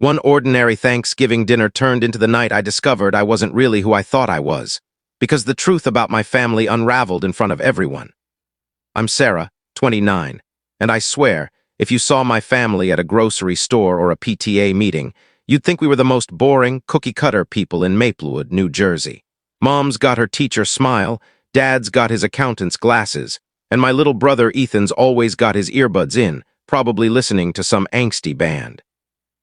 One ordinary Thanksgiving dinner turned into the night I discovered I wasn't really who I thought I was, because the truth about my family unraveled in front of everyone. I'm Sarah, 29, and I swear, if you saw my family at a grocery store or a PTA meeting, you'd think we were the most boring, cookie-cutter people in Maplewood, New Jersey. Mom's got her teacher smile, Dad's got his accountant's glasses, and my little brother Ethan's always got his earbuds in, probably listening to some angsty band.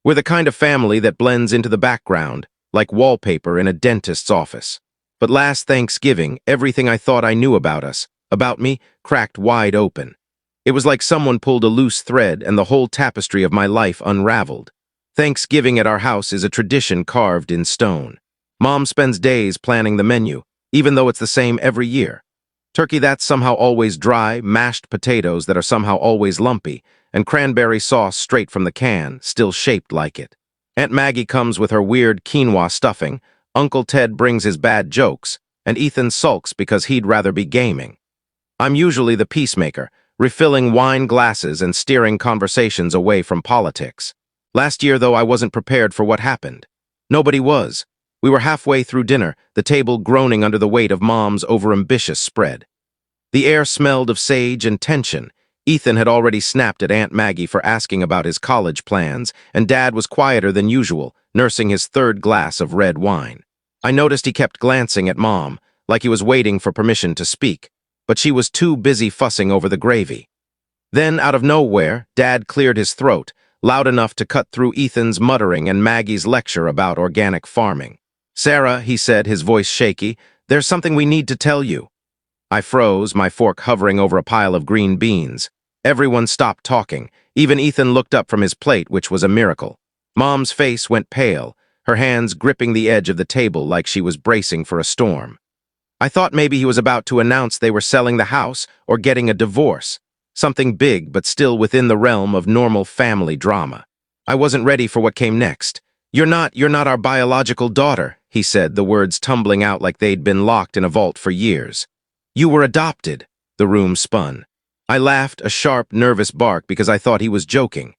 We're the kind of family that blends into the background, like wallpaper in a dentist's office. But last Thanksgiving, everything I thought I knew about us, about me, cracked wide open. It was like someone pulled a loose thread and the whole tapestry of my life unraveled. Thanksgiving at our house is a tradition carved in stone. Mom spends days planning the menu, even though it's the same every year. Turkey that's somehow always dry, mashed potatoes that are somehow always lumpy, and cranberry sauce straight from the can, still shaped like it. Aunt Maggie comes with her weird quinoa stuffing, Uncle Ted brings his bad jokes, and Ethan sulks because he'd rather be gaming. I'm usually the peacemaker, refilling wine glasses and steering conversations away from politics. Last year, though, I wasn't prepared for what happened. Nobody was. We were halfway through dinner, the table groaning under the weight of Mom's overambitious spread. The air smelled of sage and tension. Ethan had already snapped at Aunt Maggie for asking about his college plans, and Dad was quieter than usual, nursing his third glass of red wine. I noticed he kept glancing at Mom, like he was waiting for permission to speak, but she was too busy fussing over the gravy. Then, out of nowhere, Dad cleared his throat, loud enough to cut through Ethan's muttering and Maggie's lecture about organic farming. "Sarah," he said, his voice shaky, "there's something we need to tell you." I froze, my fork hovering over a pile of green beans. Everyone stopped talking. Even Ethan looked up from his plate, which was a miracle. Mom's face went pale, her hands gripping the edge of the table like she was bracing for a storm. I thought maybe he was about to announce they were selling the house or getting a divorce. Something big, but still within the realm of normal family drama. I wasn't ready for what came next. You're not our biological daughter," he said, the words tumbling out like they'd been locked in a vault for years. "You were adopted." The room spun. I laughed, a sharp, nervous bark, because I thought he was joking.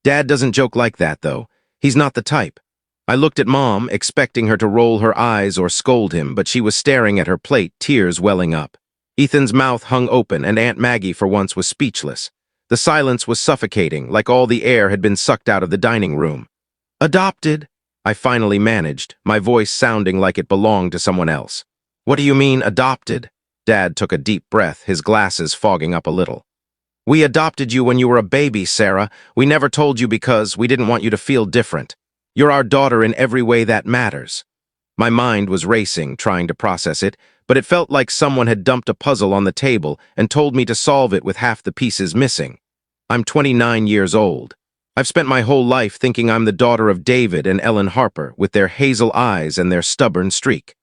Dad doesn't joke like that, though. He's not the type. I looked at Mom, expecting her to roll her eyes or scold him, but she was staring at her plate, tears welling up. Ethan's mouth hung open, and Aunt Maggie for once was speechless. The silence was suffocating, like all the air had been sucked out of the dining room. "Adopted?" I finally managed, my voice sounding like it belonged to someone else. "What do you mean, adopted?" Dad took a deep breath, his glasses fogging up a little. "We adopted you when you were a baby, Sarah. We never told you because we didn't want you to feel different. You're our daughter in every way that matters." My mind was racing, trying to process it, but it felt like someone had dumped a puzzle on the table and told me to solve it with half the pieces missing. I'm 29 years old. I've spent my whole life thinking I'm the daughter of David and Ellen Harper, with their hazel eyes and their stubborn streak.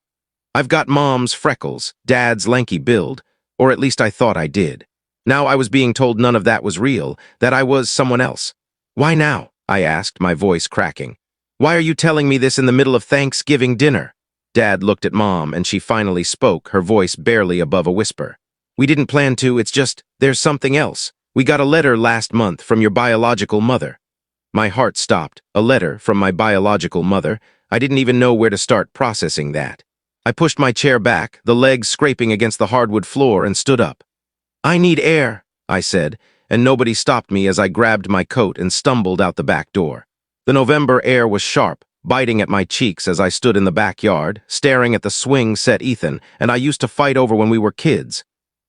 I've got Mom's freckles, Dad's lanky build, or at least I thought I did. Now I was being told none of that was real, that I was someone else. "Why now?" I asked, my voice cracking. "Why are you telling me this in the middle of Thanksgiving dinner?" Dad looked at Mom, and she finally spoke, her voice barely above a whisper. "We didn't plan to, it's just, there's something else. We got a letter last month from your biological mother." My heart stopped. A letter from my biological mother? I didn't even know where to start processing that. I pushed my chair back, the legs scraping against the hardwood floor, and stood up. "I need air," I said, and nobody stopped me as I grabbed my coat and stumbled out the back door. The November air was sharp, biting at my cheeks as I stood in the backyard, staring at the swing set Ethan and I used to fight over when we were kids.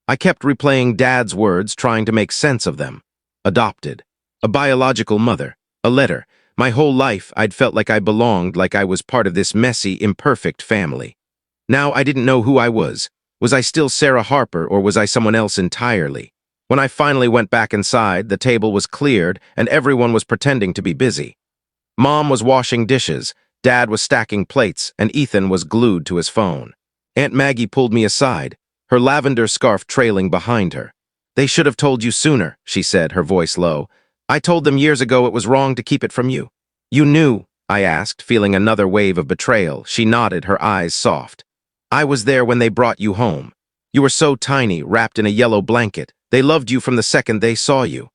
I kept replaying Dad's words, trying to make sense of them. Adopted. A biological mother. A letter. My whole life, I'd felt like I belonged, like I was part of this messy, imperfect family. Now I didn't know who I was. Was I still Sarah Harper, or was I someone else entirely? When I finally went back inside, the table was cleared, and everyone was pretending to be busy. Mom was washing dishes, Dad was stacking plates, and Ethan was glued to his phone. Aunt Maggie pulled me aside, her lavender scarf trailing behind her. "They should have told you sooner," she said, her voice low. "I told them years ago it was wrong to keep it from you." "You knew?" I asked, feeling another wave of betrayal. She nodded, her eyes soft. "I was there when they brought you home. You were so tiny, wrapped in a yellow blanket. They loved you from the second they saw you."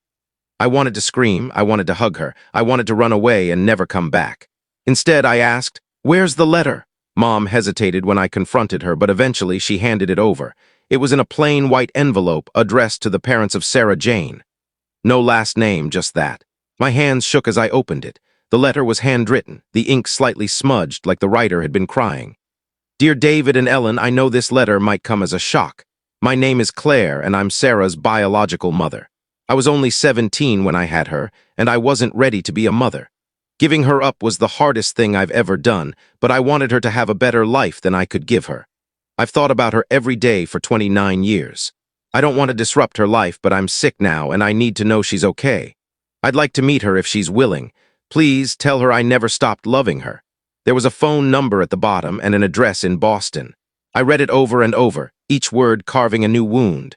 I wanted to scream, I wanted to hug her, I wanted to run away and never come back. Instead, I asked, "Where's the letter?" Mom hesitated when I confronted her, but eventually she handed it over. It was in a plain white envelope addressed to the parents of Sarah Jane. No last name, just that. My hands shook as I opened it. The letter was handwritten, the ink slightly smudged like the writer had been crying. "Dear David and Ellen, I know this letter might come as a shock. My name is Claire, and I'm Sarah's biological mother. I was only 17 when I had her, and I wasn't ready to be a mother. Giving her up was the hardest thing I've ever done, but I wanted her to have a better life than I could give her. I've thought about her every day for 29 years. I don't want to disrupt her life, but I'm sick now, and I need to know she's okay. I'd like to meet her if she's willing. Please tell her I never stopped loving her." There was a phone number at the bottom and an address in Boston. I read it over and over, each word carving a new wound.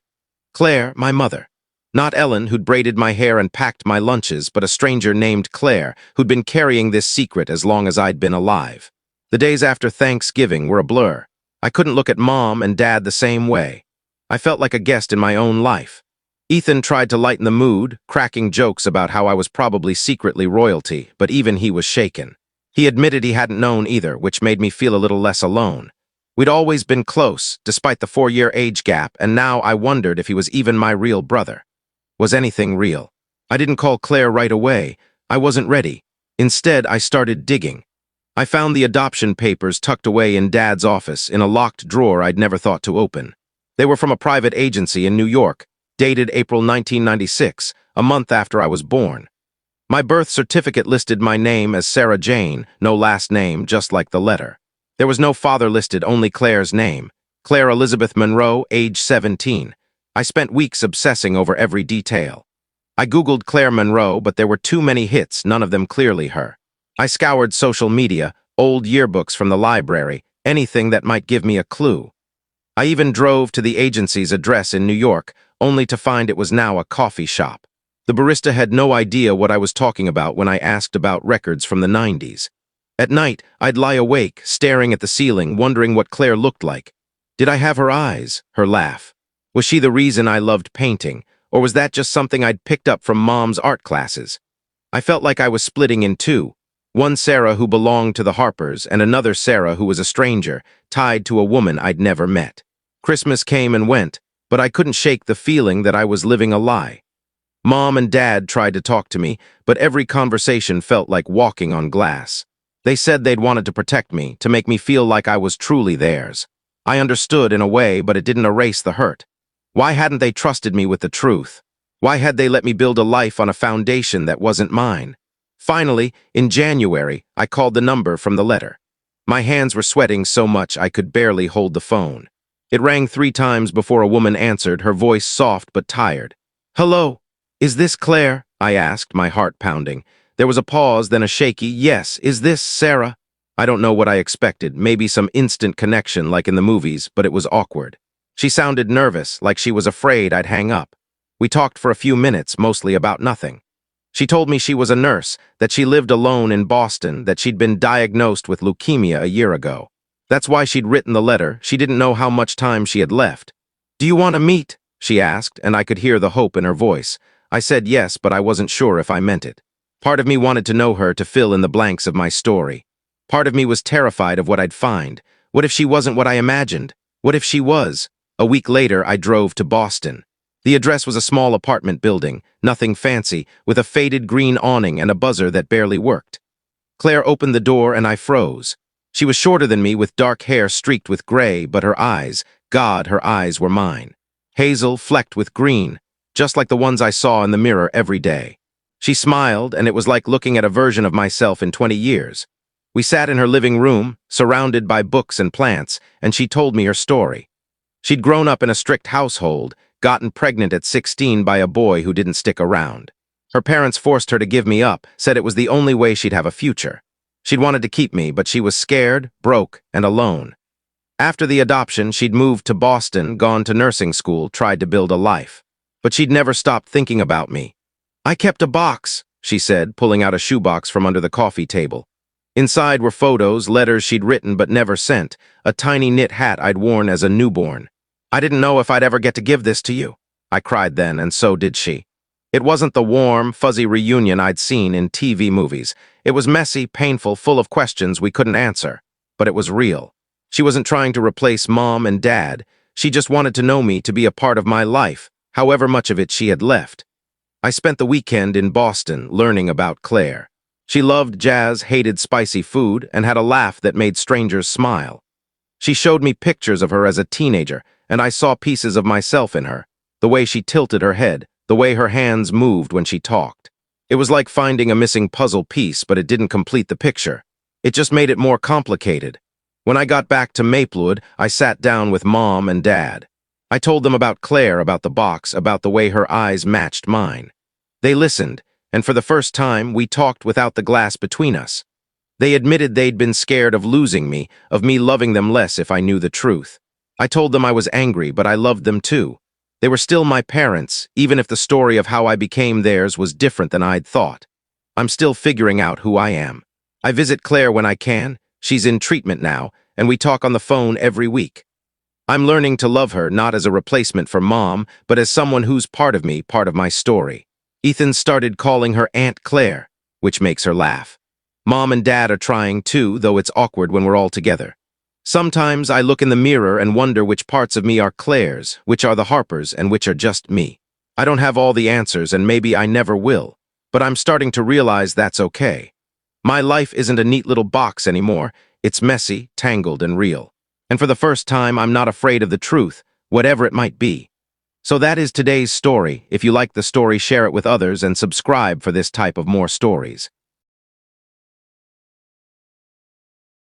Claire, my mother. Not Ellen, who'd braided my hair and packed my lunches, but a stranger named Claire, who'd been carrying this secret as long as I'd been alive. The days after Thanksgiving were a blur. I couldn't look at Mom and Dad the same way. I felt like a guest in my own life. Ethan tried to lighten the mood, cracking jokes about how I was probably secretly royalty, but even he was shaken. He admitted he hadn't known either, which made me feel a little less alone. We'd always been close, despite the 4-year age gap, and now I wondered if he was even my real brother. Was anything real? I didn't call Claire right away. I wasn't ready. Instead, I started digging. I found the adoption papers tucked away in Dad's office in a locked drawer I'd never thought to open. They were from a private agency in New York, dated April 1996, a month after I was born. My birth certificate listed my name as Sarah Jane, no last name, just like the letter. There was no father listed, only Claire's name. Claire Elizabeth Monroe, age 17. I spent weeks obsessing over every detail. I Googled Claire Monroe, but there were too many hits, none of them clearly her. I scoured social media, old yearbooks from the library, anything that might give me a clue. I even drove to the agency's address in New York, only to find it was now a coffee shop. The barista had no idea what I was talking about when I asked about records from the 90s. At night, I'd lie awake, staring at the ceiling, wondering what Claire looked like. Did I have her eyes, her laugh? Was she the reason I loved painting, or was that just something I'd picked up from Mom's art classes? I felt like I was splitting in two. One Sarah who belonged to the Harpers, and another Sarah who was a stranger, tied to a woman I'd never met. Christmas came and went, but I couldn't shake the feeling that I was living a lie. Mom and Dad tried to talk to me, but every conversation felt like walking on glass. They said they'd wanted to protect me, to make me feel like I was truly theirs. I understood in a way, but it didn't erase the hurt. Why hadn't they trusted me with the truth? Why had they let me build a life on a foundation that wasn't mine? Finally, in January, I called the number from the letter. My hands were sweating so much I could barely hold the phone. It rang 3 times before a woman answered, her voice soft but tired. "Hello, is this Claire?" I asked, my heart pounding. There was a pause, then a shaky, "Yes, is this Sarah?" I don't know what I expected, maybe some instant connection like in the movies, but it was awkward. She sounded nervous, like she was afraid I'd hang up. We talked for a few minutes, mostly about nothing. She told me she was a nurse, that she lived alone in Boston, that she'd been diagnosed with leukemia a year ago. That's why she'd written the letter. She didn't know how much time she had left. "Do you want to meet?" she asked, and I could hear the hope in her voice. I said yes, but I wasn't sure if I meant it. Part of me wanted to know her to fill in the blanks of my story. Part of me was terrified of what I'd find. What if she wasn't what I imagined? What if she was? A week later, I drove to Boston. The address was a small apartment building, nothing fancy, with a faded green awning and a buzzer that barely worked. Claire opened the door and I froze. She was shorter than me, with dark hair streaked with gray, but her eyes, God, her eyes were mine. Hazel, flecked with green, just like the ones I saw in the mirror every day. She smiled, and it was like looking at a version of myself in 20 years. We sat in her living room, surrounded by books and plants, and she told me her story. She'd grown up in a strict household, gotten pregnant at 16 by a boy who didn't stick around. Her parents forced her to give me up, said it was the only way she'd have a future. She'd wanted to keep me, but she was scared, broke, and alone. After the adoption, she'd moved to Boston, gone to nursing school, tried to build a life. But she'd never stopped thinking about me. "I kept a box," she said, pulling out a shoebox from under the coffee table. Inside were photos, letters she'd written but never sent, a tiny knit hat I'd worn as a newborn. "I didn't know if I'd ever get to give this to you." I cried then, and so did she. It wasn't the warm, fuzzy reunion I'd seen in TV movies. It was messy, painful, full of questions we couldn't answer. But it was real. She wasn't trying to replace Mom and Dad. She just wanted to know me, to be a part of my life, however much of it she had left. I spent the weekend in Boston learning about Claire. She loved jazz, hated spicy food, and had a laugh that made strangers smile. She showed me pictures of her as a teenager, and I saw pieces of myself in her. The way she tilted her head, the way her hands moved when she talked. It was like finding a missing puzzle piece, but it didn't complete the picture. It just made it more complicated. When I got back to Maplewood, I sat down with Mom and Dad. I told them about Claire, about the box, about the way her eyes matched mine. They listened, and for the first time, we talked without the glass between us. They admitted they'd been scared of losing me, of me loving them less if I knew the truth. I told them I was angry, but I loved them too. They were still my parents, even if the story of how I became theirs was different than I'd thought. I'm still figuring out who I am. I visit Claire when I can. She's in treatment now, and we talk on the phone every week. I'm learning to love her not as a replacement for Mom, but as someone who's part of me, part of my story. Ethan started calling her Aunt Claire, which makes her laugh. Mom and Dad are trying too, though it's awkward when we're all together. Sometimes I look in the mirror and wonder which parts of me are Claire's, which are the Harpers, and which are just me. I don't have all the answers, and maybe I never will, but I'm starting to realize that's okay. My life isn't a neat little box anymore. It's messy, tangled, and real. And for the first time, I'm not afraid of the truth, whatever it might be. So that is today's story. If you like the story, share it with others and subscribe for this type of more stories.